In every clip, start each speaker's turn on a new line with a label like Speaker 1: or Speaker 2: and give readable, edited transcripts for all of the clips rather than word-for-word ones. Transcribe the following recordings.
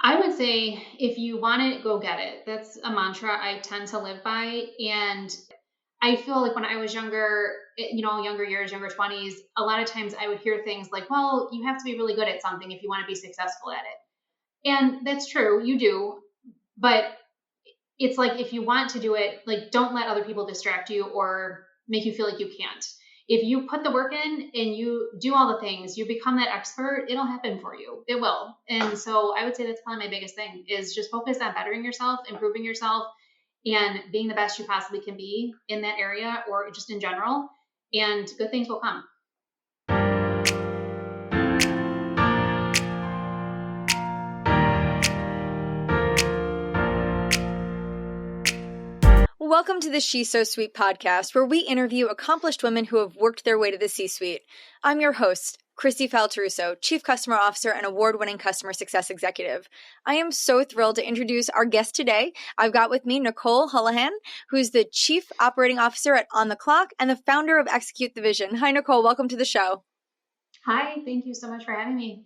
Speaker 1: I would say if you want it, go get it. That's a mantra I tend to live by. And I feel like when I was younger, younger years, younger 20s, a lot of times I would hear things like, well, you have to be really good at something if you want to be successful at it. And that's true, you do. But it's like, if you want to do it, like, don't let other people distract you or make you feel like you can't. If you put the work in and you do all the things, you become that expert, it'll happen for you. It will. And so I would say that's probably my biggest thing, is just focus on bettering yourself, improving yourself, and being the best you possibly can be in that area or just in general. And good things will come.
Speaker 2: Welcome to the She's So Sweet podcast, where we interview accomplished women who have worked their way to the C-suite. I'm your host, Christy Falteruso, Chief Customer Officer and award-winning customer success executive. I am so thrilled to introduce our guest today. I've got with me Nicole Hullihen, who's the Chief Operating Officer at OnTheClock and the founder of XecuteTheVision. Hi, Nicole. Welcome to the show.
Speaker 1: Hi. Thank you so much for having me.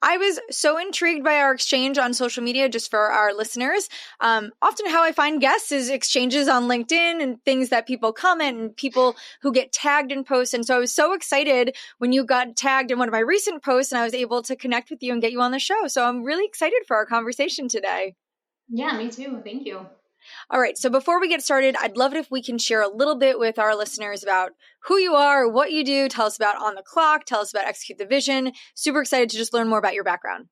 Speaker 2: I was so intrigued by our exchange on social media, just for our listeners. Often how I find guests is exchanges on LinkedIn and things that people comment and people who get tagged in posts. And so I was so excited when you got tagged in one of my recent posts and I was able to connect with you and get you on the show. So I'm really excited for our conversation today.
Speaker 1: Yeah, me too. Thank you.
Speaker 2: All right. So before we get started, I'd love it if we can share a little bit with our listeners about who you are, what you do. Tell us about OnTheClock. Tell us about XecuteTheVision. Super excited to just learn more about your background.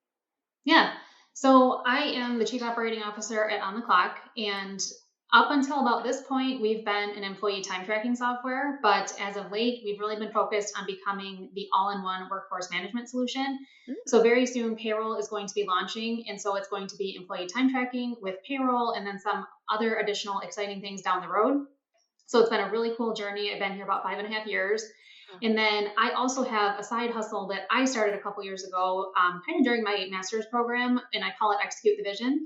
Speaker 1: Yeah. So I am the Chief Operating Officer at OnTheClock. And up until about this point, we've been an employee time tracking software. But as of late, we've really been focused on becoming the all-in-one workforce management solution. So very soon, payroll is going to be launching. And so it's going to be employee time tracking with payroll and then some other additional exciting things down the road. So it's been a really cool journey. I've been here about 5.5 years. And then I also have a side hustle that I started a couple years ago, kind of during my master's program, and I call it XecuteTheVision.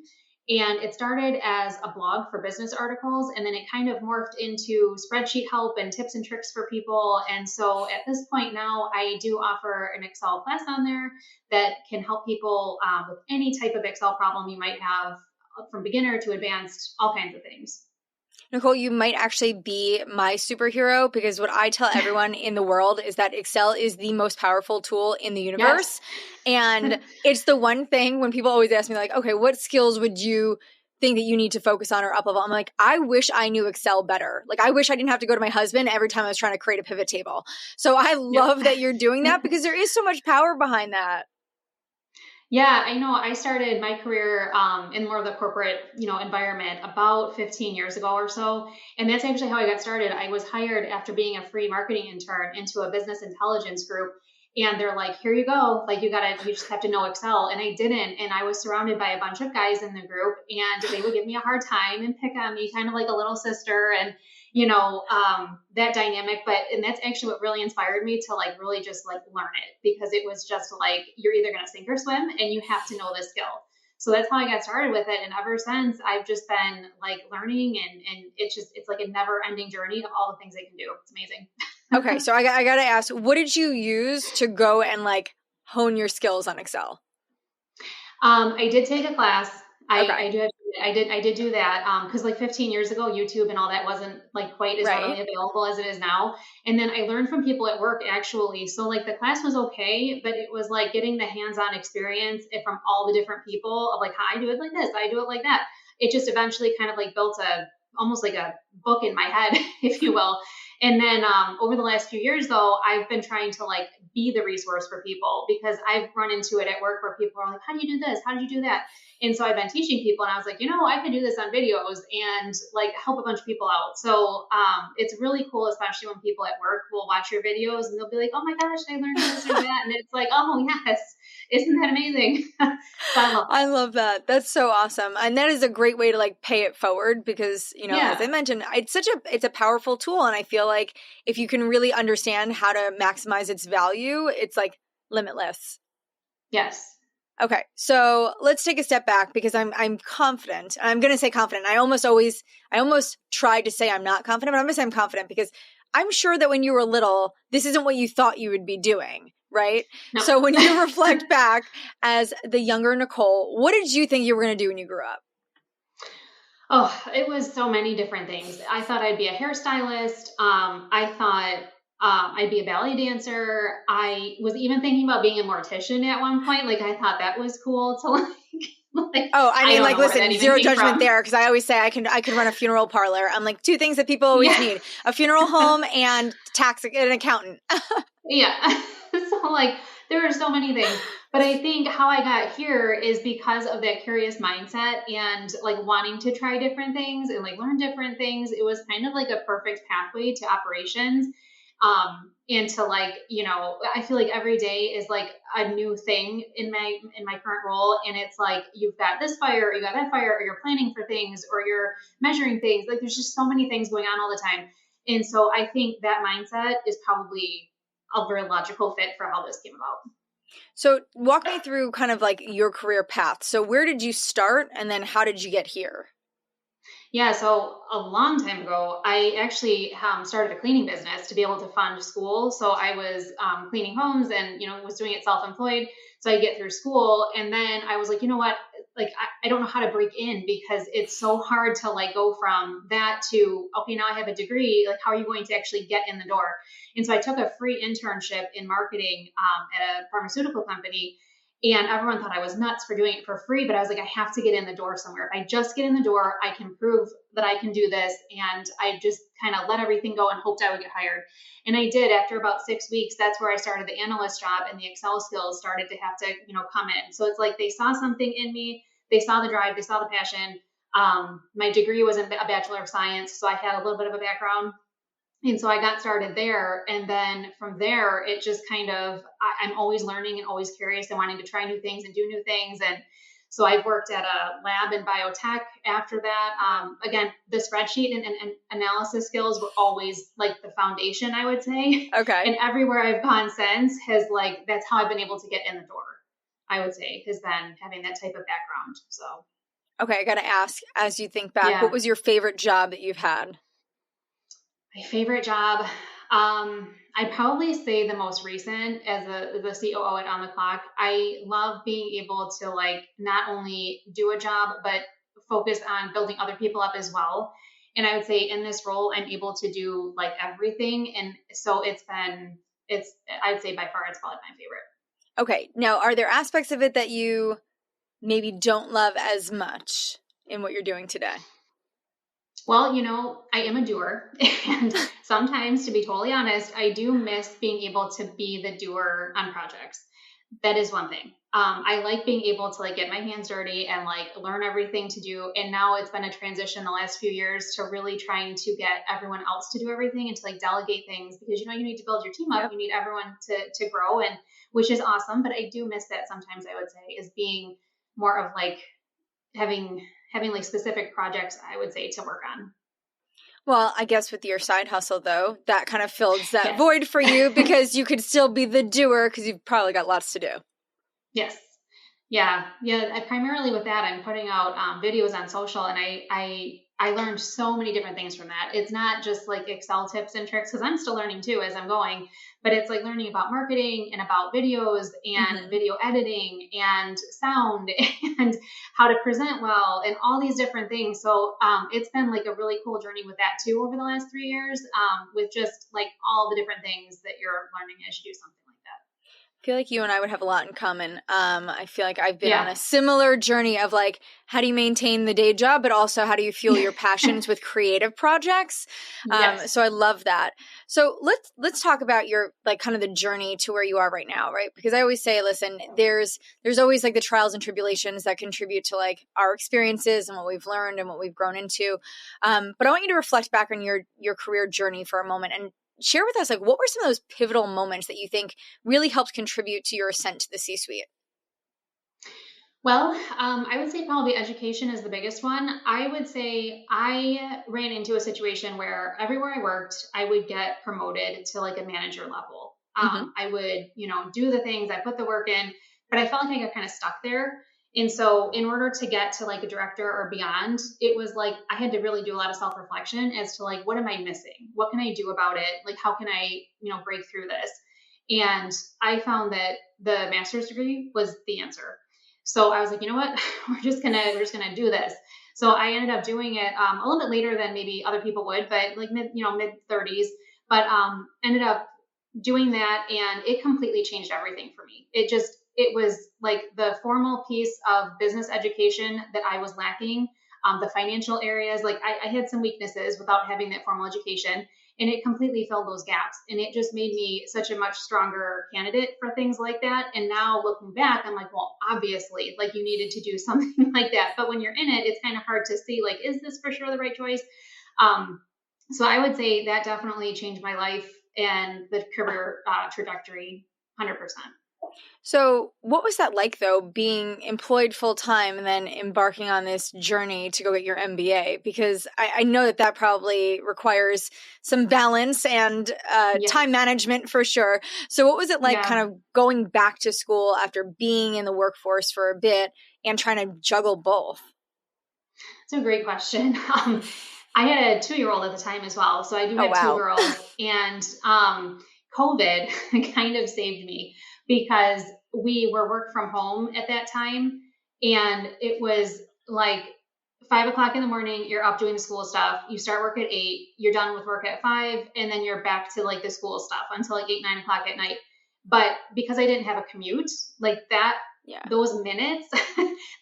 Speaker 1: And it started as a blog for business articles, and then it kind of morphed into spreadsheet help and tips and tricks for people. And so at this point now, I do offer an Excel class on there that can help people with any type of Excel problem you might have, from beginner to advanced, all kinds of things.
Speaker 2: Nicole, you might actually be my superhero, because what I tell everyone in the world is that Excel is the most powerful tool in the universe. Yes. And it's the one thing when people always ask me, like, okay, what skills would you think that you need to focus on or up level? I'm like, I wish I knew Excel better. Like, I wish I didn't have to go to my husband every time I was trying to create a pivot table. So I love that you're doing that, because there is so much power behind that.
Speaker 1: Yeah, I know. I started my career in more of the corporate, environment about 15 years ago or so. And that's actually how I got started. I was hired after being a free marketing intern into a business intelligence group. And they're like, here you go. Like, you just have to know Excel. And I didn't. And I was surrounded by a bunch of guys in the group, and they would give me a hard time and pick on me, kind of like a little sister. And that dynamic, and that's actually what really inspired me to really just learn it, because it was just like, you're either going to sink or swim and you have to know this skill. So that's how I got started with it. And ever since, I've just been learning, and it's like a never ending journey of all the things I can do. It's amazing.
Speaker 2: Okay. So I got to ask, what did you use to go and hone your skills on Excel?
Speaker 1: I did take a class.
Speaker 2: Okay.
Speaker 1: I did do that. Cause 15 years ago, YouTube and all that wasn't quite as readily available as it is now. And then I learned from people at work, actually. So the class was okay, but it was getting the hands-on experience from all the different people of how I do it like this, I do it like that. It just eventually kind of built almost like a book in my head, if you will. And then over the last few years, though, I've been trying to be the resource for people, because I've run into it at work where people are like, how do you do this? How did you do that? And so I've been teaching people, and I was like, I could do this on videos and help a bunch of people out. So it's really cool, especially when people at work will watch your videos and they'll be like, oh my gosh, I learned this or that. And it's like, oh yes, isn't that amazing? So
Speaker 2: I love that. That's so awesome. And that is a great way to as it forward, because, as I mentioned, it's a powerful tool. And I feel like if you can really understand how to maximize its value, it's limitless.
Speaker 1: Yes.
Speaker 2: Okay. So let's take a step back, because I'm confident. I'm going to say confident. I almost tried to say I'm not confident, but I'm going to say I'm confident, because I'm sure that when you were little, this isn't what you thought you would be doing. right?
Speaker 1: No.
Speaker 2: So when you reflect back as the younger Nicole, what did you think you were going to do when you grew up?
Speaker 1: Oh, it was so many different things. I thought I'd be a hairstylist. I thought I'd be a ballet dancer. I was even thinking about being a mortician at one point. Like I thought that was cool to like
Speaker 2: Oh, I
Speaker 1: I
Speaker 2: mean,
Speaker 1: don't
Speaker 2: like,
Speaker 1: know where that
Speaker 2: listen,
Speaker 1: even
Speaker 2: zero
Speaker 1: came
Speaker 2: judgment
Speaker 1: from.
Speaker 2: there. Cause I always say I could run a funeral parlor. I'm like, two things that people always
Speaker 1: Yeah.
Speaker 2: need: a funeral home and an accountant.
Speaker 1: Yeah. So like there are so many things. But I think how I got here is because of that curious mindset and like wanting to try different things and like learn different things. It was kind of like a perfect pathway to operations. And to like, I feel like every day is like a new thing in my current role. And it's like you've got this fire, or you got that fire, or you're planning for things, or you're measuring things. Like there's just so many things going on all the time. And so I think that mindset is probably a very logical fit for how this came about.
Speaker 2: So walk me through kind of like your career path. So where did you start and then how did you get here?
Speaker 1: Yeah, so a long time ago, I actually started a cleaning business to be able to fund school. So I was cleaning homes and was doing it self-employed, so I get through school. And then I was like, you know what? Like I don't know how to break in because it's so hard to like go from that to okay, now I have a degree. Like, how are you going to actually get in the door? And so I took a free internship in marketing at a pharmaceutical company. And everyone thought I was nuts for doing it for free, but I was like, I have to get in the door somewhere. If I just get in the door, I can prove that I can do this. And I just kind of let everything go and hoped I would get hired. And I did. After about 6 weeks, that's where I started the analyst job, and the Excel skills started to have to, come in. So it's like they saw something in me, they saw the drive, they saw the passion. My degree was a Bachelor of Science, so I had a little bit of a background. And so I got started there. And then from there, it just kind of, I'm always learning and always curious and wanting to try new things and do new things. And so I've worked at a lab in biotech after that. Again, the spreadsheet and analysis skills were always like the foundation, I would say.
Speaker 2: Okay.
Speaker 1: And everywhere I've gone since has like, that's how I've been able to get in the door, I would say, has been having that type of background. So,
Speaker 2: Okay. I got to ask, as you think back, what
Speaker 1: yeah.
Speaker 2: was your favorite job that you've had?
Speaker 1: My favorite job, I'd probably say the most recent as the COO at OnTheClock. I love being able to like not only do a job, but focus on building other people up as well. And I would say in this role, I'm able to do like everything. And so I'd say by far, it's probably my favorite.
Speaker 2: Okay. Now, are there aspects of it that you maybe don't love as much in what you're doing today?
Speaker 1: Well, I am a doer. And sometimes, to be totally honest, I do miss being able to be the doer on projects. That is one thing. I like being able to like get my hands dirty and like learn everything to do. And now it's been a transition the last few years to really trying to get everyone else to do everything and to like delegate things because you need to build your team up.
Speaker 2: Yep.
Speaker 1: You need everyone to grow, and which is awesome. But I do miss that sometimes, I would say, is being more of like having like specific projects, I would say, to work on.
Speaker 2: Well, I guess with your side hustle, though, that kind of fills that
Speaker 1: Yes.
Speaker 2: void for you because you could still be the doer because you've probably got lots to do.
Speaker 1: Yes. Yeah. Yeah. Primarily with that, I'm putting out videos on social, and I learned so many different things from that. It's not just like Excel tips and tricks because I'm still learning too as I'm going, but it's like learning about marketing and about videos and video editing and sound and how to present well and all these different things. So it's been like a really cool journey with that too over the last 3 years, with just like all the different things that you're learning as you do something like that.
Speaker 2: I feel like you and I would have a lot in common. I feel like I've been on
Speaker 1: Yeah.
Speaker 2: a similar journey of like, how do you maintain the day job, but also how do you fuel your passions with creative projects?
Speaker 1: Yes.
Speaker 2: So I love that. So let's talk about your like kind of the journey to where you are right now, right? Because I always say, listen, there's always like the trials and tribulations that contribute to like our experiences and what we've learned and what we've grown into. But I want you to reflect back on your career journey for a moment and share with us, like, what were some of those pivotal moments that you think really helped contribute to your ascent to the C-suite?
Speaker 1: Well, I would say probably education is the biggest one. I would say I ran into a situation where everywhere I worked, I would get promoted to like a manager level.
Speaker 2: Mm-hmm.
Speaker 1: I would, do the things, I put the work in, but I felt like I got kind of stuck there. And so, in order to get to like a director or beyond, it was like I had to really do a lot of self reflection as to like, what am I missing? What can I do about it? Like, how can I, break through this? And I found that the master's degree was the answer. So I was like, you know what, we're just gonna do this. So I ended up doing it a little bit later than maybe other people would, but like mid 30s. But ended up doing that, and it completely changed everything for me. It was like the formal piece of business education that I was lacking. The financial areas, like I had some weaknesses without having that formal education, and it completely filled those gaps. And it just made me such a much stronger candidate for things like that. And now looking back, I'm like, well, obviously, like you needed to do something like that. But when you're in it, it's kind of hard to see, like, is this for sure the right choice? So I would say that definitely changed my life and the career trajectory 100%.
Speaker 2: So, what was that like, though, being employed full time and then embarking on this journey to go get your MBA? Because I know that that probably requires some balance and
Speaker 1: Yeah.
Speaker 2: time management for sure. So, what was it like kind of going back to school after being in the workforce for a bit and trying to juggle both?
Speaker 1: It's a great question. I had a 2-year-old at the time as well. So I do have two girls, and COVID kind of saved me because we were work from home at that time. And it was like 5 o'clock in the morning, you're up doing the school stuff. You start work at 8, you're done with work at 5, and then you're back to like the school stuff until like 8, 9 o'clock at night. But because I didn't have a commute, like that, those minutes,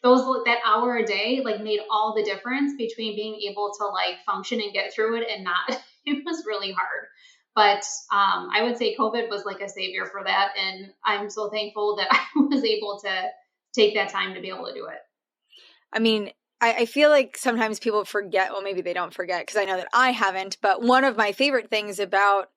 Speaker 1: that hour a day, like made all the difference between being able to like function and get through it and not. It was really hard. But I would say COVID was like a savior for that. And I'm so thankful that I was able to take that time to be able to do it.
Speaker 2: I mean, I feel like sometimes people forget, well, maybe they don't forget because I know that I haven't, but one of my favorite things about,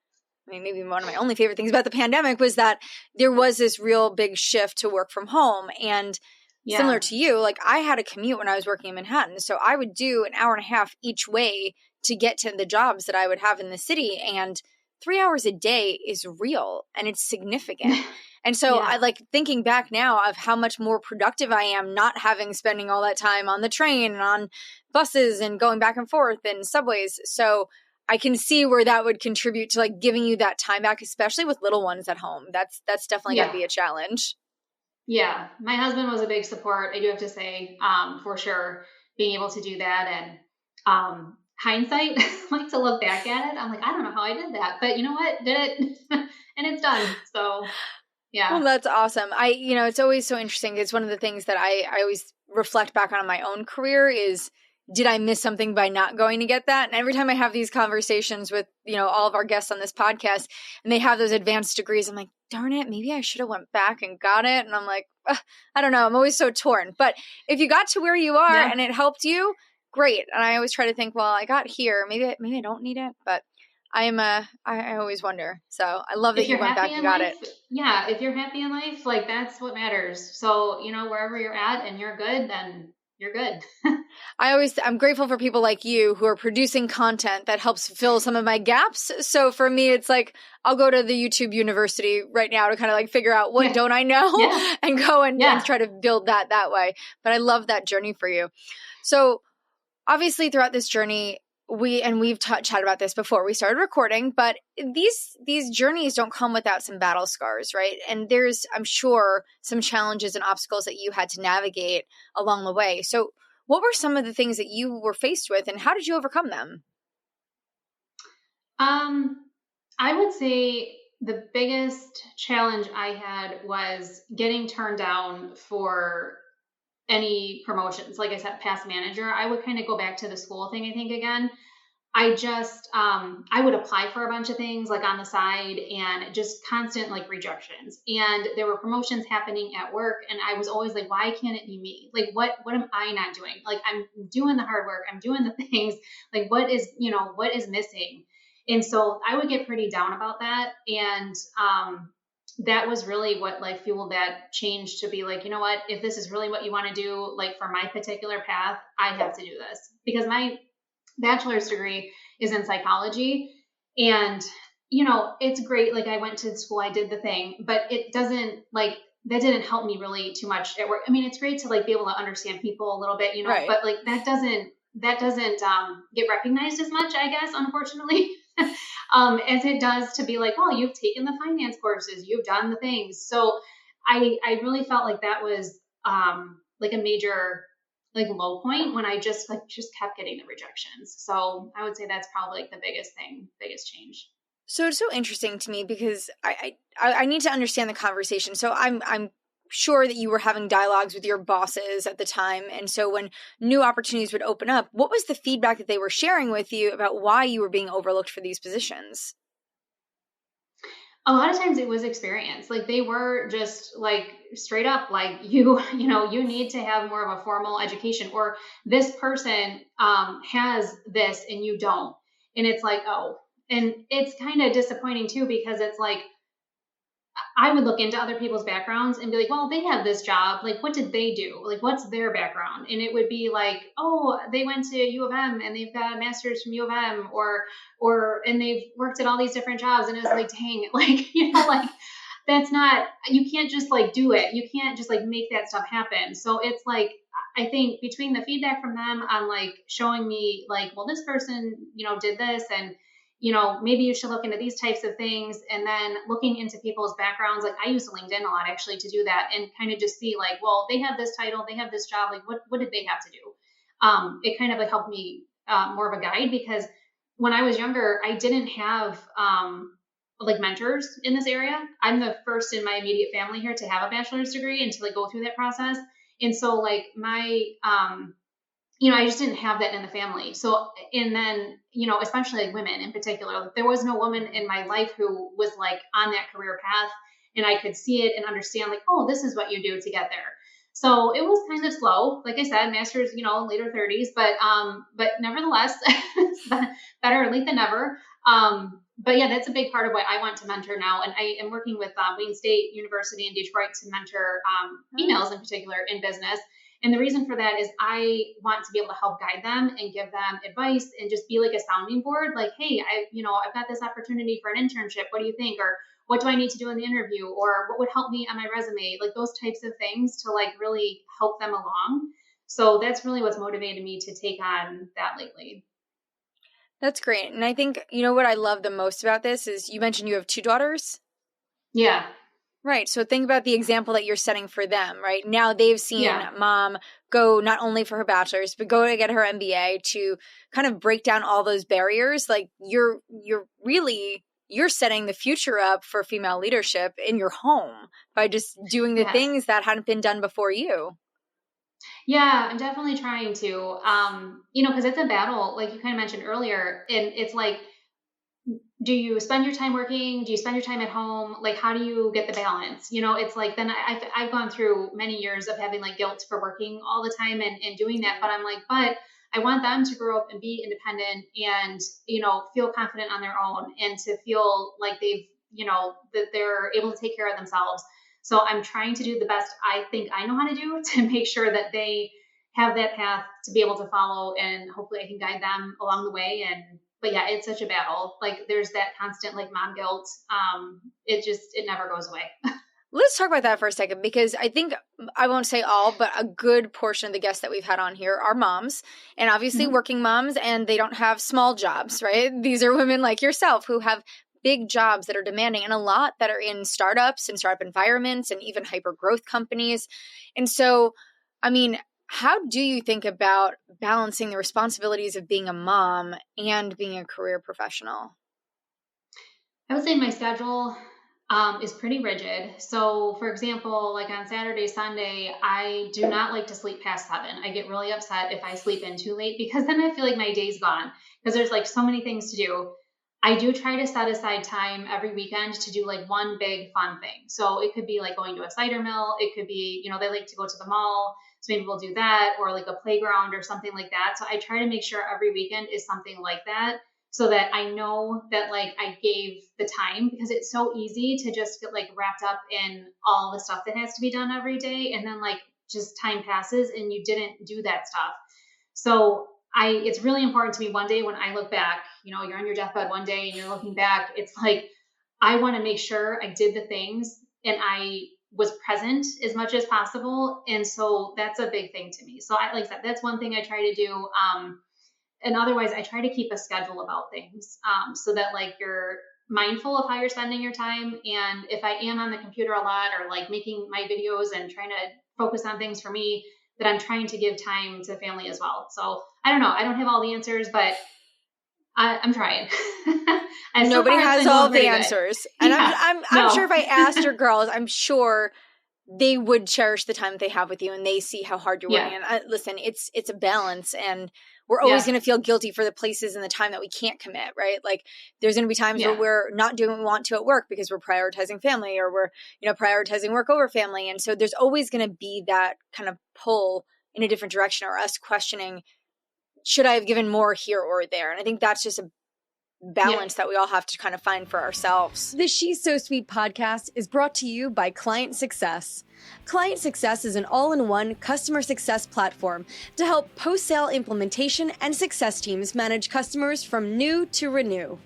Speaker 2: I mean, maybe one of my only favorite things about the pandemic was that there was this real big shift to work from home. And similar to you, like I had a commute when I was working in Manhattan. So I would do an hour and a half each way to get to the jobs that I would have in the city. And 3 hours a day is real and it's significant. And so I like thinking back now of how much more productive I am not having spending all that time on the train and on buses and going back and forth and subways. So I can see where that would contribute to like giving you that time back, especially with little ones at home. That's definitely going to be a challenge.
Speaker 1: Yeah. My husband was a big support. I do have to say, for sure, being able to do that. And hindsight, like to look back at it, I'm like, I don't know how I did that, but you know what? Did it and it's done. So yeah.
Speaker 2: Well, that's awesome. It's always so interesting. It's one of the things that I always reflect back on my own career is, did I miss something by not going to get that? And every time I have these conversations with, all of our guests on this podcast and they have those advanced degrees, I'm like, darn it, maybe I should have went back and got it. And I'm like, I don't know. I'm always so torn. But if you got to where you are and it helped you, great. And I always try to think, well, I got here. Maybe I don't need it, but I always wonder. So I love that you went back and got it.
Speaker 1: Yeah. If you're happy in life, like that's what matters. So, wherever you're at and you're good, then you're good.
Speaker 2: I'm grateful for people like you who are producing content that helps fill some of my gaps. So for me, it's like, I'll go to the YouTube University right now to kind of like figure out what don't I know and go and try to build that way. But I love that journey for you. So obviously throughout this journey, we've chatted about this before we started recording, but these journeys don't come without some battle scars, right? And there's, I'm sure, some challenges and obstacles that you had to navigate along the way. So what were some of the things that you were faced with and how did you overcome them?
Speaker 1: I would say the biggest challenge I had was getting turned down for any promotions. Like I said, past manager, I would kind of go back to the school thing, I think, again. I just, I would apply for a bunch of things like on the side and just constant like rejections. And there were promotions happening at work. And I was always like, why can't it be me? Like, what am I not doing? Like, I'm doing the hard work. I'm doing the things. Like, what is missing? And so I would get pretty down about that. And, that was really what like fueled that change to be like, you know what, if this is really what you want to do, like for my particular path, I have to do this because my bachelor's degree is in psychology and, it's great. Like I went to school, I did the thing, but it doesn't like, that didn't help me really too much at work. I mean, it's great to like be able to understand people a little bit, but like that doesn't that doesn't get recognized as much, I guess, unfortunately, as it does to be like, oh, you've taken the finance courses, you've done the things. So I really felt like that was like a major like low point when I just kept getting the rejections. So I would say that's probably like the biggest thing, biggest change.
Speaker 2: So it's so interesting to me because I need to understand the conversation. So I'm sure that you were having dialogues with your bosses at the time. And so when new opportunities would open up, what was the feedback that they were sharing with you about why you were being overlooked for these positions?
Speaker 1: A lot of times it was experience. Like they were just like straight up like you need to have more of a formal education, or this person has this and you don't. And it's like, oh, and it's kind of disappointing too, because it's like I would look into other people's backgrounds and be like, well, they have this job. Like, what did they do? Like, what's their background? And it would be like, oh, they went to U of M and they've got a master's from U of M, and they've worked at all these different jobs. And it was like, dang, like, like that's not, you can't just like do it. You can't just like make that stuff happen. So it's like, I think between the feedback from them on like showing me like, well, this person, did this, and maybe you should look into these types of things, and then looking into people's backgrounds. Like I use LinkedIn a lot actually to do that and kind of just see like, well, they have this title, they have this job, like what did they have to do? It kind of like helped me more of a guide, because when I was younger, I didn't have like mentors in this area. I'm the first in my immediate family here to have a bachelor's degree and to like go through that process. And so like my I just didn't have that in the family. So, and then, especially like women in particular, like, there was no woman in my life who was like on that career path, and I could see it and understand like, oh, this is what you do to get there. So it was kind of slow. Like I said, master's, later 30s, but nevertheless, it's better late than never. But yeah, that's a big part of what I want to mentor now. And I am working with Wayne State University in Detroit to mentor females in particular in business. And the reason for that is I want to be able to help guide them and give them advice and just be like a sounding board. Like, hey, I've got this opportunity for an internship. What do you think? Or what do I need to do in the interview? Or what would help me on my resume? Like those types of things to like really help them along. So that's really what's motivated me to take on that lately.
Speaker 2: That's great. And I think, what I love the most about this is you mentioned you have 2 daughters.
Speaker 1: Yeah.
Speaker 2: Right. So think about the example that you're setting for them, right? Now they've seen mom go not only for her bachelor's, but go to get her MBA to kind of break down all those barriers. Like you're setting the future up for female leadership in your home by just doing the things that hadn't been done before you.
Speaker 1: Yeah, I'm definitely trying to, because it's a battle, like you kind of mentioned earlier, and it's like, do you spend your time working? Do you spend your time at home? Like, how do you get the balance? It's like, then I've gone through many years of having like guilt for working all the time and doing that. But I'm like, but I want them to grow up and be independent and, feel confident on their own, and to feel like they've, that they're able to take care of themselves. So I'm trying to do the best I think I know how to do to make sure that they have that path to be able to follow, and hopefully I can guide them along the way. But yeah, it's such a battle. Like there's that constant like mom guilt. It never goes away.
Speaker 2: Let's talk about that for a second, because I think, I won't say all, but a good portion of the guests that we've had on here are moms, and obviously working moms, and they don't have small jobs, right? These are women like yourself who have big jobs that are demanding, and a lot that are in startups and startup environments and even hyper growth companies. And so, I mean, how do you think about balancing the responsibilities of being a mom and being a career professional?
Speaker 1: I would say my schedule is pretty rigid. So, for example, like on Saturday, Sunday, I do not like to sleep past 7. I get really upset if I sleep in too late, because then I feel like my day's gone, because there's like so many things to do. I do try to set aside time every weekend to do like one big fun thing. So it could be like going to a cider mill. It could be, they like to go to the mall. So maybe we'll do that, or like a playground or something like that. So I try to make sure every weekend is something like that, so that I know that like I gave the time, because it's so easy to just get like wrapped up in all the stuff that has to be done every day. And then like just time passes and you didn't do that stuff. So it's really important to me one day when I look back, you're on your deathbed one day and you're looking back, it's like, I want to make sure I did the things and I was present as much as possible. And so that's a big thing to me. So like I said, that's one thing I try to do. And otherwise I try to keep a schedule about things, so that like you're mindful of how you're spending your time. And if I am on the computer a lot or like making my videos and trying to focus on things for me, that I'm trying to give time to family as well. So I don't know. I don't have all the answers, but I'm trying. And so
Speaker 2: Nobody
Speaker 1: far, it's
Speaker 2: has
Speaker 1: been
Speaker 2: all
Speaker 1: going
Speaker 2: the
Speaker 1: pretty good.
Speaker 2: answers. And
Speaker 1: Yeah,
Speaker 2: I'm sure if I asked your girls, I'm sure they would cherish the time that they have with you and they see how hard you're working.
Speaker 1: yeah,
Speaker 2: And listen, it's a balance, and we're always
Speaker 1: yeah,
Speaker 2: going to feel guilty for the places and the time that we can't commit, right? Like there's going to be times where
Speaker 1: yeah,
Speaker 2: we're not doing what we want to at work because we're prioritizing family, or we're, prioritizing work over family. And so there's always going to be that kind of pull in a different direction, or us questioning, should I have given more here or there? And I think that's just a
Speaker 1: yeah.
Speaker 2: balance that we all have to kind of find for ourselves.
Speaker 3: The She's So Sweet podcast is brought to you by Client Success. Client Success is an all-in-one customer success platform to help post-sale implementation and success teams manage customers from new to renew.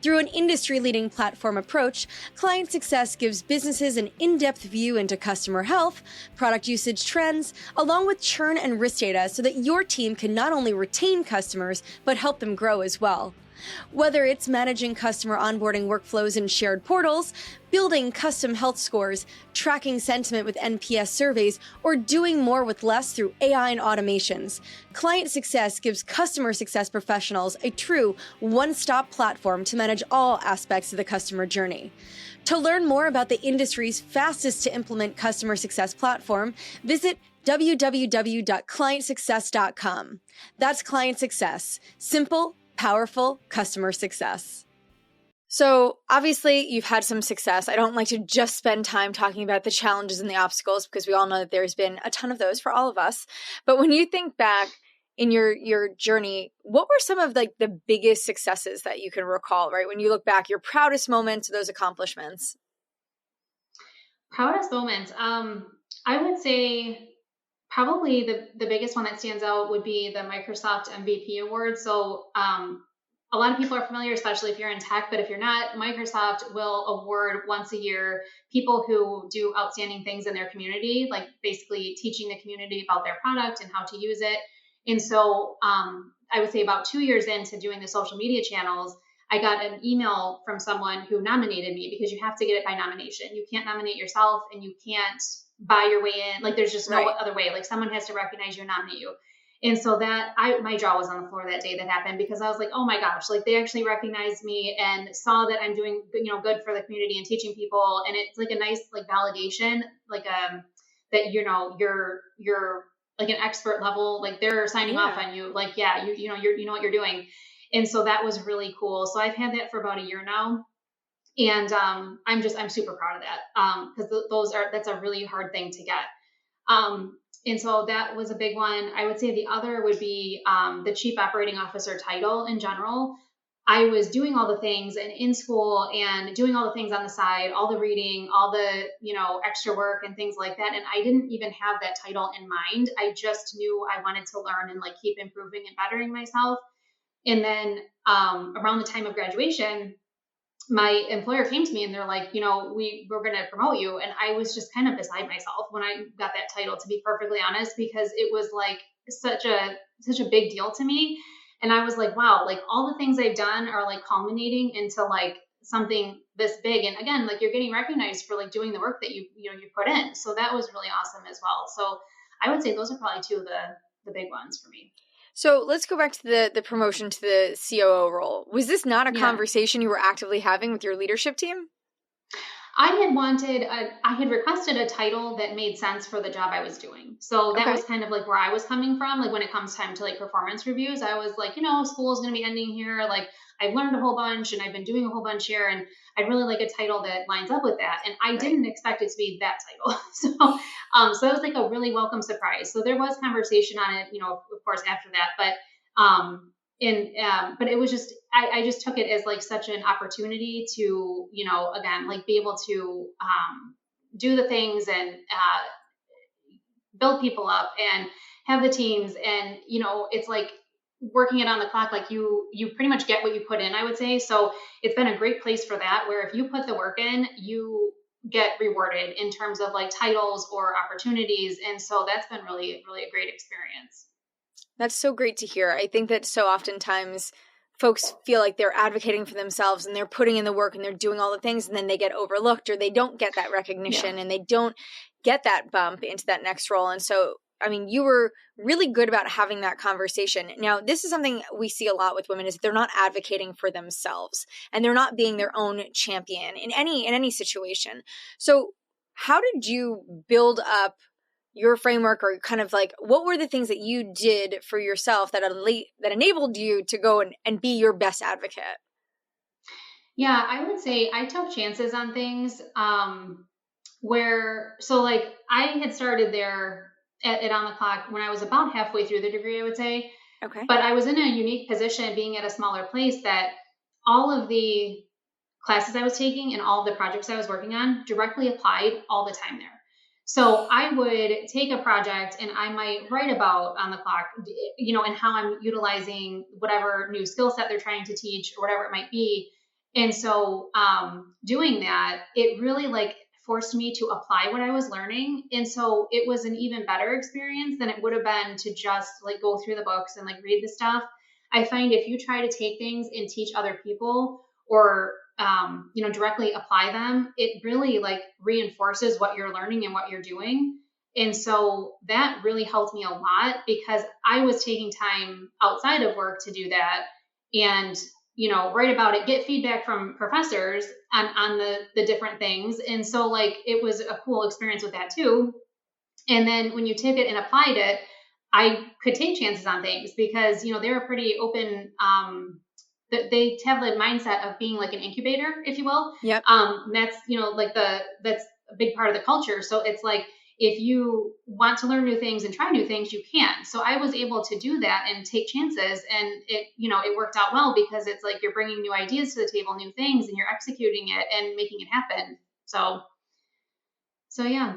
Speaker 3: Through an industry-leading platform approach, Client Success gives businesses an in-depth view into customer health, product usage trends, along with churn and risk data so that your team can not only retain customers, but help them grow as well. Whether it's managing customer onboarding workflows in shared portals, building custom health scores, tracking sentiment with NPS surveys, or doing more with less through AI and automations, Client Success gives customer success professionals a true one-stop platform to manage all aspects of the customer journey. To learn more about the industry's fastest to implement customer success platform, visit www.clientsuccess.com. That's Client Success. Simple, powerful customer success.
Speaker 2: So obviously you've had some success. I don't like to just spend time talking about the challenges and the obstacles, because we all know that there's been a ton of those for all of us. But when you think back in your journey, what were some of like the biggest successes that you can recall, right? When you look back, your proudest moments, those accomplishments.
Speaker 1: Proudest moments. I would say probably the biggest one that stands out would be the Microsoft MVP award. So a lot of people are familiar, especially if you're in tech, but if you're not, Microsoft will award once a year people who do outstanding things in their community, like basically teaching the community about their product and how to use it. And so I would say about 2 years into doing the social media channels, I got an email from someone who nominated me, because you have to get it by nomination. You can't nominate yourself, and you can't buy your way in. Like there's just no other way. Like someone has to recognize you and nominate you. And so that my jaw was on the floor that day that happened, because I was like, oh my gosh, like they actually recognized me and saw that I'm doing, good for the community and teaching people. And it's like a nice like validation, like that you're like an expert level, like they're signing off on you, like you know what you're doing. And so that was really cool. So I've had that for about a year now. And I'm super proud of that, because that's a really hard thing to get. And so that was a big one. I would say the other would be the Chief Operating Officer title in general. I was doing all the things and in school and doing all the things on the side, all the reading, all the, extra work and things like that. And I didn't even have that title in mind. I just knew I wanted to learn and like keep improving and bettering myself. And then around the time of graduation, my employer came to me and they're like, we're going to promote you. And I was just kind of beside myself when I got that title, to be perfectly honest, because it was like such a big deal to me. And I was like, wow, like all the things I've done are like culminating into like something this big. And again, like you're getting recognized for like doing the work that you put in. So that was really awesome as well. So I would say those are probably two of the big ones for me.
Speaker 2: So let's go back to the promotion to the COO role. Was this not a conversation you were actively having with your leadership team?
Speaker 1: I had requested a title that made sense for the job I was doing. So that was kind of like where I was coming from. Like when it comes time to like performance reviews, I was like, school is going to be ending here. Like I've learned a whole bunch and I've been doing a whole bunch here. And I'd really like a title that lines up with that. And I didn't expect it to be that title. So that was like a really welcome surprise. So there was conversation on it, of course, after that, but it was just, I just took it as like such an opportunity to, again, like be able to do the things and build people up and have the teams. And, it's like working it on the clock, like you pretty much get what you put in, I would say. So it's been a great place for that, where if you put the work in, you get rewarded in terms of like titles or opportunities. And so that's been really, really a great experience.
Speaker 2: That's so great to hear. I think that so oftentimes folks feel like they're advocating for themselves and they're putting in the work and they're doing all the things, and then they get overlooked or they don't get that recognition and they don't get that bump into that next role. And so, I mean, you were really good about having that conversation. Now, this is something we see a lot with women, is they're not advocating for themselves and they're not being their own champion in any situation. So how did you build up your framework, or kind of like, what were the things that you did for yourself that enabled you to go and be your best advocate?
Speaker 1: Yeah, I would say I took chances on things so like I had started there at On the Clock when I was about halfway through the degree, I would say.
Speaker 2: Okay.
Speaker 1: But I was in a unique position being at a smaller place that all of the classes I was taking and all of the projects I was working on directly applied all the time there. So I would take a project and I might write about On the Clock, and how I'm utilizing whatever new skill set they're trying to teach or whatever it might be. And so doing that, it really like forced me to apply what I was learning. And so it was an even better experience than it would have been to just like go through the books and like read the stuff. I find if you try to take things and teach other people or directly apply them, it really like reinforces what you're learning and what you're doing. And so that really helped me a lot because I was taking time outside of work to do that and, write about it, get feedback from professors on the different things. And so like, it was a cool experience with that too. And then when you took it and applied it, I could take chances on things because, they were pretty open, they have the mindset of being like an incubator, if you will.
Speaker 2: Yep.
Speaker 1: That's, that's a big part of the culture. So it's like, if you want to learn new things and try new things, you can. So I was able to do that and take chances, and it worked out well because it's like you're bringing new ideas to the table, new things, and you're executing it and making it happen. So yeah.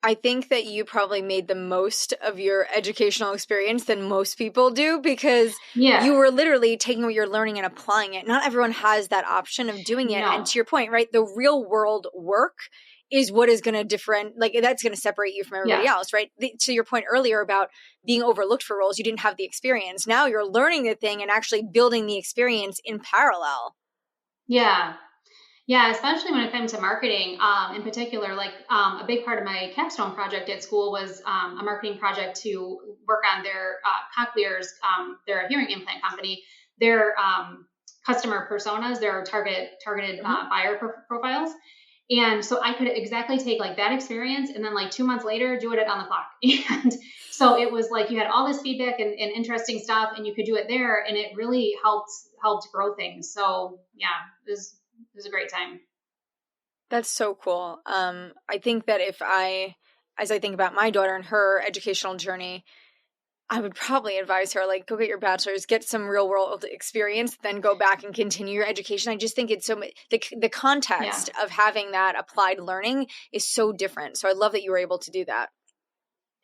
Speaker 2: I think that you probably made the most of your educational experience than most people do because you were literally taking what you're learning and applying it. Not everyone has that option of doing it. No. And to your point, right, the real world work is what is going to that's going to separate you from everybody else, right? To your point earlier about being overlooked for roles, you didn't have the experience. Now you're learning the thing and actually building the experience in parallel.
Speaker 1: Yeah. Yeah, especially when it comes to marketing, in particular, like a big part of my capstone project at school was a marketing project to work on their cochlears. They're a hearing implant company. Their customer personas, their targeted buyer profiles. And so I could exactly take like that experience and then like 2 months later, do it at On the Clock. And so it was like you had all this feedback and interesting stuff and you could do it there. And it really helped grow things. So yeah, it was a great time.
Speaker 2: That's so cool. I think that as I think about my daughter and her educational journey, I would probably advise her, like, go get your bachelor's, get some real world experience, then go back and continue your education. I just think it's so much, the context of having that applied learning is so different. So I love that you were able to do that.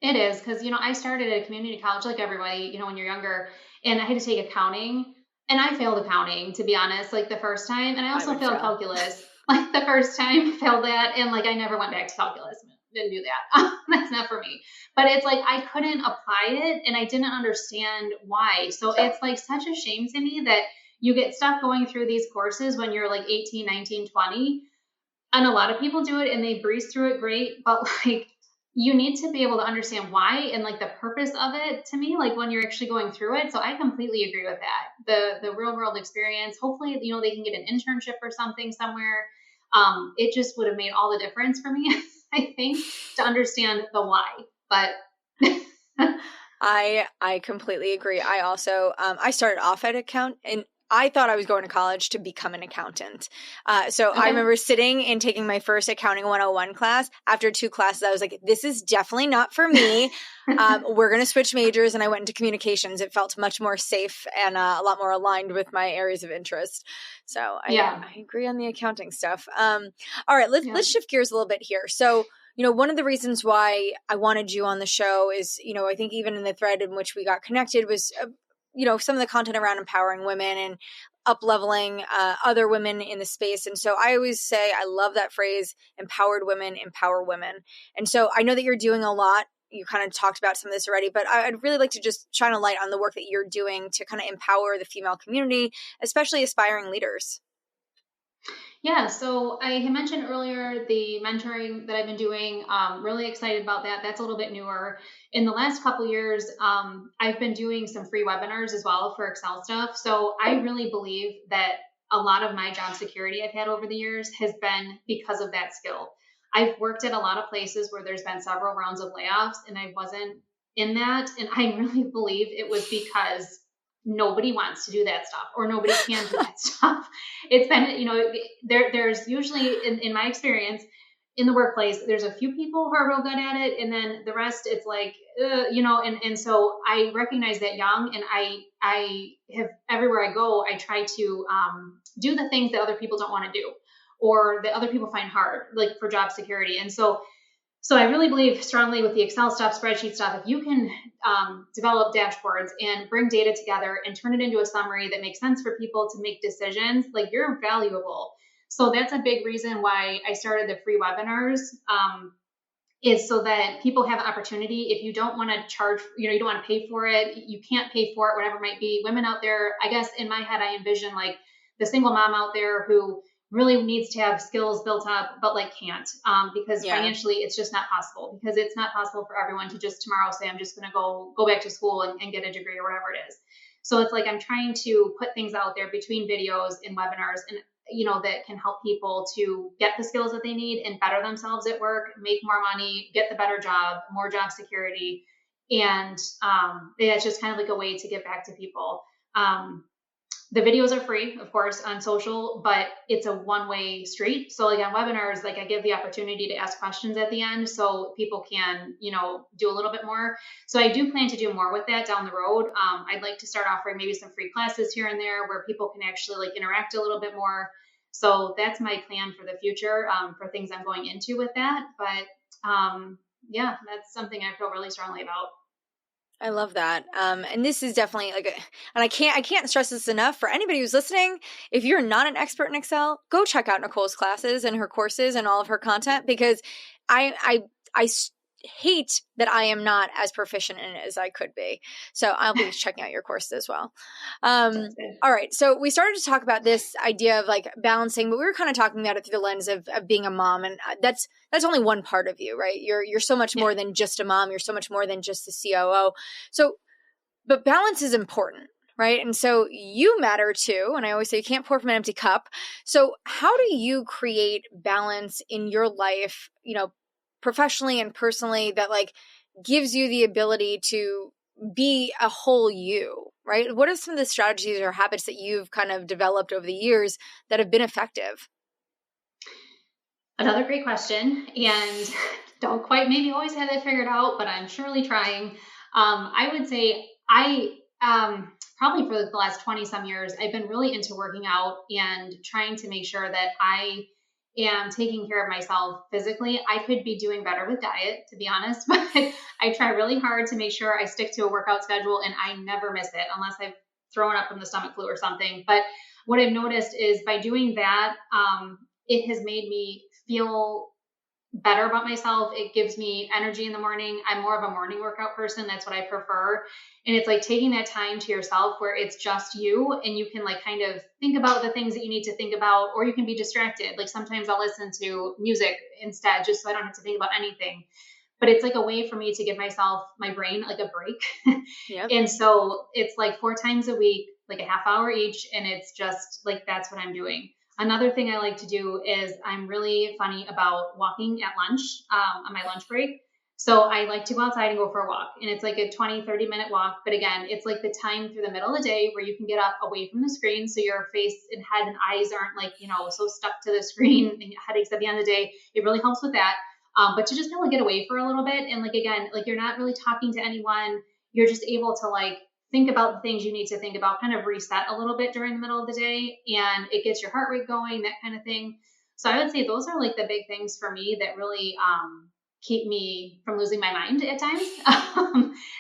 Speaker 1: It is because, I started at a community college like everybody, when you're younger, and I had to take accounting. And I failed accounting, to be honest, like the first time. And I also failed calculus, like the first time, failed that. And like, I never went back to calculus. Didn't do that. That's not for me. But it's like, I couldn't apply it and I didn't understand why. So it's like such a shame to me that you get stuck going through these courses when you're like 18, 19, 20. And a lot of people do it and they breeze through it great. But like, you need to be able to understand why and like the purpose of it to me, like when you're actually going through it. So I completely agree with that. The real world experience, hopefully, they can get an internship or something somewhere. It just would have made all the difference for me, I think, to understand the why. But
Speaker 2: I completely agree. I also, I started off at and I thought I was going to college to become an accountant. So I remember sitting and taking my first accounting 101 class. After 2 classes, I was like, this is definitely not for me. We're going to switch majors. And I went into communications. It felt much more safe and a lot more aligned with my areas of interest. So I agree on the accounting stuff. All right, let's shift gears a little bit here. So, one of the reasons why I wanted you on the show is, I think even in the thread in which we got connected was some of the content around empowering women and up-leveling other women in the space. And so I always say, I love that phrase, empowered women, empower women. And so I know that you're doing a lot. You kind of talked about some of this already, but I'd really like to just shine a light on the work that you're doing to kind of empower the female community, especially aspiring leaders.
Speaker 1: Yeah, so I had mentioned earlier the mentoring that I've been doing. Really excited about that. That's a little bit newer. In the last couple of years, I've been doing some free webinars as well for Excel stuff. So I really believe that a lot of my job security I've had over the years has been because of that skill. I've worked at a lot of places where there's been several rounds of layoffs, and I wasn't in that. And I really believe it was because nobody wants to do that stuff, or nobody can do that stuff. It's been, there's usually in my experience in the workplace, there's a few people who are real good at it. And then the rest, it's like, and so I recognize that young, and I have, everywhere I go, I try to do the things that other people don't want to do, or that other people find hard, like for job security. And so I really believe strongly with the Excel stuff, spreadsheet stuff, if you can develop dashboards and bring data together and turn it into a summary that makes sense for people to make decisions, like, you're valuable. So that's a big reason why I started the free webinars, is so that people have opportunity. If you don't want to charge, you don't want to pay for it, you can't pay for it, whatever it might be. Women out there, I guess in my head, I envision like the single mom out there who really needs to have skills built up, but like can't, because financially it's just not possible, because it's not possible for everyone to just tomorrow say, I'm just going to go back to school and get a degree or whatever it is. So it's like, I'm trying to put things out there between videos and webinars, and that can help people to get the skills that they need and better themselves at work, make more money, get the better job, more job security. And it's just kind of like a way to give back to people. The videos are free, of course, on social, but it's a one-way street. So like on webinars, like I give the opportunity to ask questions at the end so people can, do a little bit more. So I do plan to do more with that down the road. I'd like to start offering maybe some free classes here and there where people can actually like interact a little bit more. So that's my plan for the future, for things I'm going into with that. But yeah, that's something I feel really strongly about.
Speaker 2: I love that. And this is definitely and I can't stress this enough for anybody who's listening. If you're not an expert in Excel, go check out Nicole's classes and her courses and all of her content, because I hate that I am not as proficient in it as I could be. So I'll be checking out your courses as well. All right. So we started to talk about this idea of like balancing, but we were kind of talking about it through the lens of being a mom. And that's only one part of you, right? You're so much more than just a mom. You're so much more than just the COO. So, but balance is important, right? And so you matter too. And I always say you can't pour from an empty cup. So how do you create balance in your life, professionally and personally, that like gives you the ability to be a whole you, right? What are some of the strategies or habits that you've kind of developed over the years that have been effective?
Speaker 1: Another great question, and don't quite maybe always have that figured out, but I'm surely trying. I would say probably for the last 20 some years, I've been really into working out and trying to make sure that I am taking care of myself physically. I could be doing better with diet, to be honest, but I try really hard to make sure I stick to a workout schedule, and I never miss it unless I've thrown up from the stomach flu or something. But what I've noticed is by doing that, it has made me feel better about myself. It gives me energy in the morning. I'm more of a morning workout person. That's what I prefer. And it's like taking that time to yourself where it's just you, and you can like kind of think about the things that you need to think about, or you can be distracted. Like sometimes I'll listen to music instead, just so I don't have to think about anything. But it's like a way for me to give my brain like a break.
Speaker 2: Yep.
Speaker 1: And so it's like 4 times a week, like a half hour each. And it's just like, that's what I'm doing. Another thing I like to do is I'm really funny about walking at lunch, on my lunch break. So I like to go outside and go for a walk, and it's like a 20, 30-minute walk. But again, it's like the time through the middle of the day where you can get up away from the screen. So your face and head and eyes aren't like, so stuck to the screen and headaches at the end of the day. It really helps with that. But to just be able to get away for a little bit. And like, again, like you're not really talking to anyone. You're just able to like think about the things you need to think about, kind of reset a little bit during the middle of the day, and it gets your heart rate going, that kind of thing. So I would say those are like the big things for me that really keep me from losing my mind at times.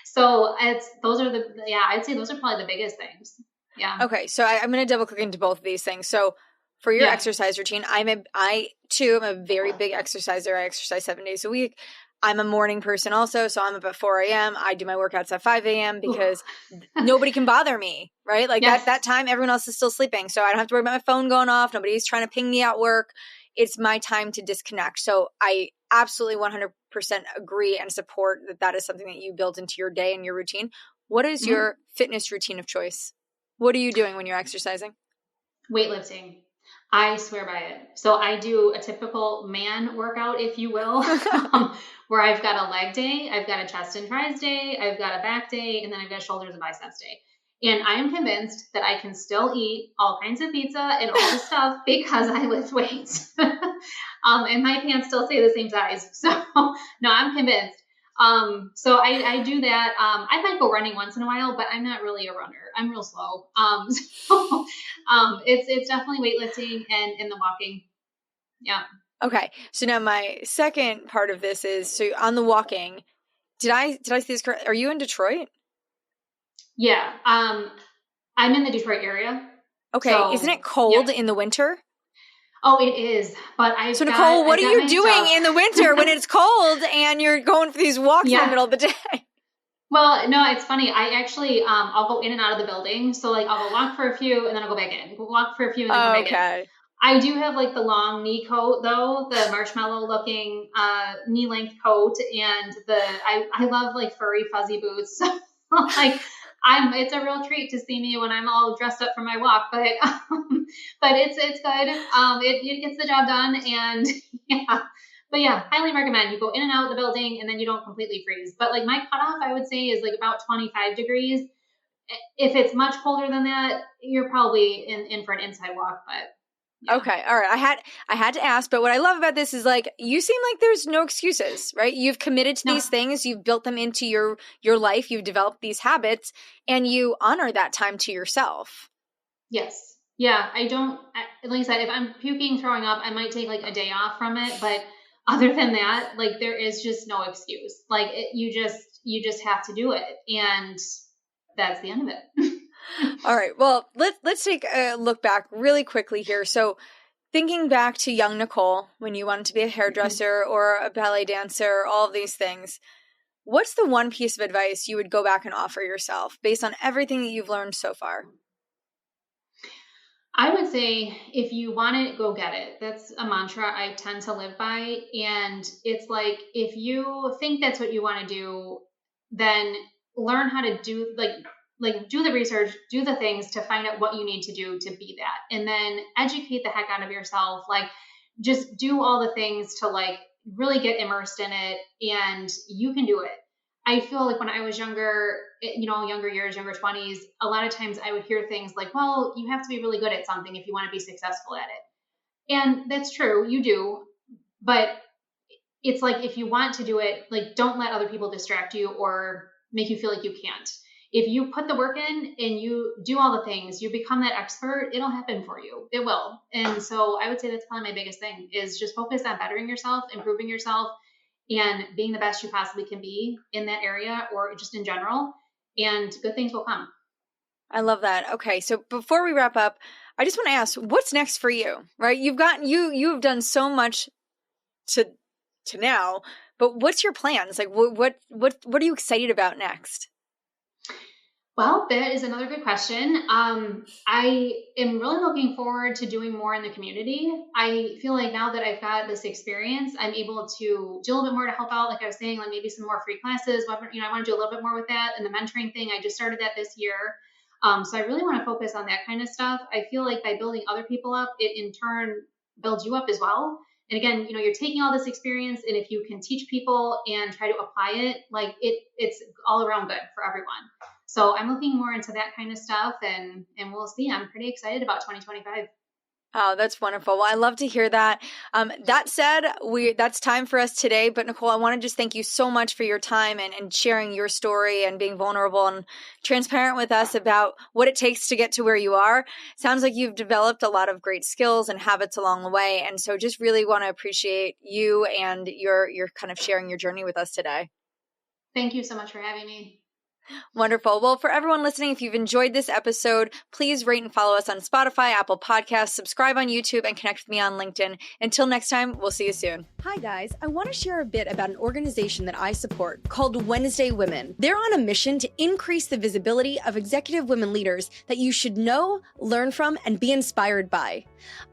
Speaker 1: So I'd say those are probably the biggest things. Yeah.
Speaker 2: Okay. So I'm going to double click into both of these things. So for your exercise routine, I too am a very big exerciser. I exercise 7 days a week. I'm a morning person also. So I'm up at 4 a.m. I do my workouts at 5 a.m. because nobody can bother me, right? Like that time, everyone else is still sleeping. So I don't have to worry about my phone going off. Nobody's trying to ping me at work. It's my time to disconnect. So I absolutely 100% agree and support that is something that you build into your day and your routine. What is your fitness routine of choice? What are you doing when you're exercising?
Speaker 1: Weightlifting. I swear by it. So I do a typical man workout, if you will, where I've got a leg day, I've got a chest and tris day, I've got a back day, and then I've got shoulders and biceps day. And I am convinced that I can still eat all kinds of pizza and all this stuff because I lift weights. And my pants still stay the same size. So no, I'm convinced. So I do that. I might go running once in a while, but I'm not really a runner. I'm real slow. So it's definitely weightlifting and the walking. Yeah.
Speaker 2: Okay. So now my second part of this is, so on the walking, did I see this correct? Are you in Detroit?
Speaker 1: Yeah. I'm in the Detroit area.
Speaker 2: Okay.
Speaker 1: So,
Speaker 2: isn't it cold in the winter?
Speaker 1: Oh, it is. But
Speaker 2: So Nicole, what are you doing in the winter when it's cold and you're going for these walks in the middle of the day?
Speaker 1: Well, no, it's funny. I actually, I'll go in and out of the building. So like I'll go walk for a few and then I'll go back in. Walk for a few and then come back in. I do have like the long knee coat though, the marshmallow looking knee length coat, and I love like furry fuzzy boots. Like it's a real treat to see me when I'm all dressed up for my walk, but it's good. It gets the job done, and yeah. But yeah, highly recommend. You go in and out of the building and then you don't completely freeze. But like my cutoff, I would say, is like about 25 degrees. If it's much colder than that, you're probably in for an inside walk, but yeah.
Speaker 2: Okay. All right. I had to ask, but what I love about this is like, you seem like there's no excuses, right? You've committed to these things. You've built them into your life. You've developed these habits and you honor that time to yourself.
Speaker 1: Yes. Yeah. I don't, like I said, if I'm puking, throwing up, I might take like a day off from it. But other than that, like there is just no excuse. Like you just have to do it. And that's the end of it.
Speaker 2: All right. Well, let's take a look back really quickly here. So thinking back to young Nicole, when you wanted to be a hairdresser or a ballet dancer, all of these things, what's the one piece of advice you would go back and offer yourself based on everything that you've learned so far?
Speaker 1: I would say if you want it, go get it. That's a mantra I tend to live by. And it's like, if you think that's what you want to do, then learn how to do do the research, do the things to find out what you need to do to be that. And then educate the heck out of yourself. Like just do all the things to like really get immersed in it, and you can do it. I feel like when I was younger, younger years, younger 20s, a lot of times I would hear things like, well, you have to be really good at something if you want to be successful at it. And that's true, you do. But it's like, if you want to do it, like, don't let other people distract you or make you feel like you can't. If you put the work in and you do all the things, you become that expert, it'll happen for you. It will. And so I would say that's probably my biggest thing, is just focus on bettering yourself, improving yourself, and being the best you possibly can be in that area or just in general, and good things will come.
Speaker 2: I love that. Okay. So before we wrap up, I just want to ask, what's next for you, right? You've done so much to now, but what's your plans? Like what are you excited about next?
Speaker 1: Well, that is another good question. I am really looking forward to doing more in the community. I feel like now that I've got this experience, I'm able to do a little bit more to help out. Like I was saying, like maybe some more free classes. I want to do a little bit more with that. And the mentoring thing, I just started that this year. So I really want to focus on that kind of stuff. I feel like by building other people up, it in turn builds you up as well. And again, you're taking all this experience, and if you can teach people and try to apply it, like it's all around good for everyone. So I'm looking more into that kind of stuff, and we'll see. I'm pretty excited about 2025.
Speaker 2: Oh, that's wonderful. Well, I love to hear that. That said, that's time for us today. But Nicole, I want to just thank you so much for your time and sharing your story and being vulnerable and transparent with us about what it takes to get to where you are. Sounds like you've developed a lot of great skills and habits along the way. And so just really want to appreciate you and your kind of sharing your journey with us today.
Speaker 1: Thank you so much for having me.
Speaker 2: Wonderful. Well, for everyone listening, if you've enjoyed this episode, please rate and follow us on Spotify, Apple Podcasts, subscribe on YouTube, and connect with me on LinkedIn. Until next time, we'll see you soon.
Speaker 3: Hi guys, I want to share a bit about an organization that I support called Wednesday Women. They're on a mission to increase the visibility of executive women leaders that you should know, learn from, and be inspired by.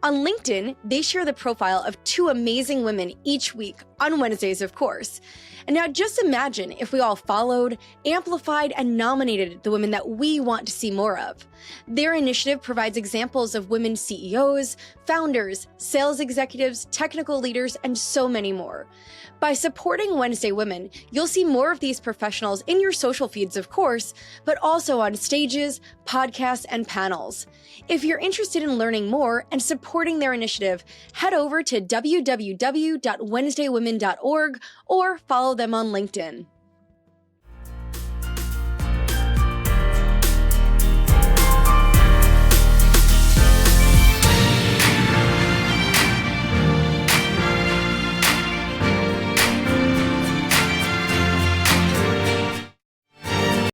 Speaker 3: On LinkedIn, they share the profile of 2 amazing women each week, on Wednesdays of course. And now just imagine if we all followed, amplified, and nominated the women that we want to see more of. Their initiative provides examples of women CEOs, founders, sales executives, technical leaders, and so many more. By supporting Wednesday Women, you'll see more of these professionals in your social feeds, of course, but also on stages, podcasts, and panels. If you're interested in learning more and supporting their initiative, head over to www.wednesdaywomen.org or follow them on LinkedIn.